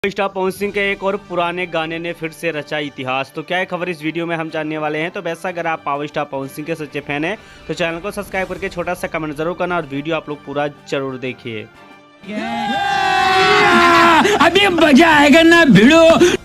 Star Pawan Singh के एक और पुराने गाने ने फिर से रचा इतिहास। तो क्या है खबर इस वीडियो में हम जानने वाले हैं। तो वैसा अगर आप पावर स्टार पवन सिंह के सच्चे फैन हैं तो चैनल को सब्सक्राइब करके छोटा सा कमेंट जरूर करना और वीडियो आप लोग पूरा जरूर देखिए। अभी मजा आएगा ना भिड़ो।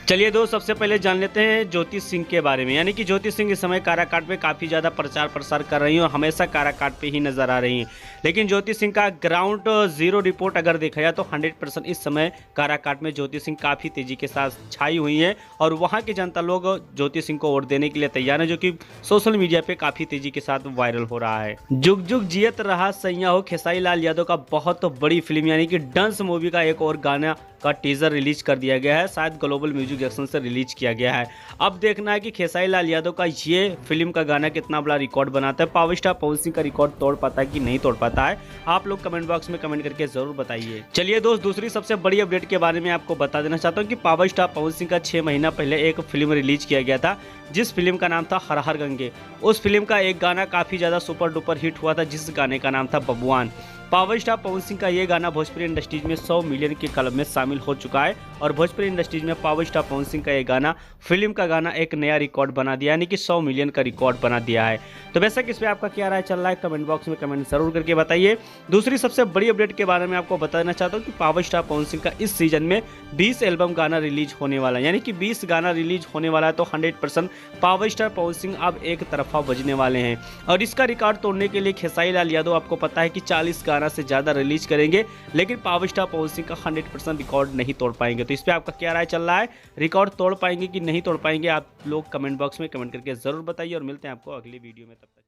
चलिए दोस्त, सबसे पहले जान लेते हैं ज्योति सिंह के बारे में। यानी कि ज्योति सिंह इस समय काराकाट में काफ़ी ज़्यादा प्रचार प्रसार कर रही हैं और हमेशा काराकाट पे ही नजर आ रही हैं। लेकिन ज्योति सिंह का ग्राउंड जीरो रिपोर्ट अगर देखा जाए तो 100% इस समय काराकाट में ज्योति सिंह काफ़ी तेजी के साथ छाई हुई हैं और वहाँ की जनता लोग ज्योति सिंह को वोट देने के लिए तैयार है, जो कि सोशल मीडिया पे काफ़ी तेजी के साथ वायरल हो रहा है। जुग जुग जियत रहा सैया हो खेसारी लाल यादव का बहुत बड़ी फिल्म यानी कि डंस मूवी का एक और गाना का टीजर रिलीज कर दिया गया है। शायद ग्लोबल म्यूजिक एक्शन से रिलीज किया गया है। अब देखना है कि खेसारी लाल यादव का ये फिल्म का गाना कितना बड़ा रिकॉर्ड बनाता है। पावर स्टार पवन सिंह का रिकॉर्ड तोड़ पाता है कि नहीं तोड़ पाता है, आप लोग कमेंट बॉक्स में कमेंट करके जरूर बताइए। चलिए दोस्त, दूसरी सबसे बड़ी अपडेट के बारे में आपको बता देना चाहता हूँ कि पावर स्टार पवन सिंह का 6 महीना पहले एक फिल्म रिलीज किया गया था, जिस फिल्म का नाम था हर हर गंगे। उस फिल्म का एक गाना काफी ज्यादा सुपर डुपर हिट हुआ था, जिस गाने का नाम था बबुआन। पावर स्टार पवन सिंह का ये गाना भोजपुरी इंडस्ट्रीज में 100 मिलियन के क्लब में शामिल हो चुका है और भोजपुरी इंडस्ट्रीज में पावर स्टार पवन सिंह का ये गाना फिल्म का गाना एक नया रिकॉर्ड बना दिया, यानी कि 100 मिलियन का रिकॉर्ड बना दिया है। तो वैसे किस पे आपका क्या राय चल रहा है कमेंट बॉक्स में कमेंट जरूर करके बताइए। दूसरी सबसे बड़ी अपडेट के बारे में आपको बताना चाहता हूँ कि पावर स्टार पवन सिंह का इस सीजन में 20 एल्बम गाना रिलीज होने वाला है, यानी कि 20 गाना रिलीज होने वाला है। तो 100% पावर स्टार पवन सिंह अब एक तरफा बजने वाले हैं और इसका रिकॉर्ड तोड़ने के लिए खेसारी लाल यादव आपको पता है कि 40 गाना से ज्यादा रिलीज करेंगे, लेकिन पावर स्टार पवन सिंह का 100% रिकॉर्ड नहीं तोड़ पाएंगे। तो इस पे आपका क्या राय चल रहा है, रिकॉर्ड तोड़ पाएंगे कि नहीं तोड़ पाएंगे, आप लोग कमेंट बॉक्स में कमेंट करके जरूर बताइए और मिलते हैं आपको अगली वीडियो में। तब तक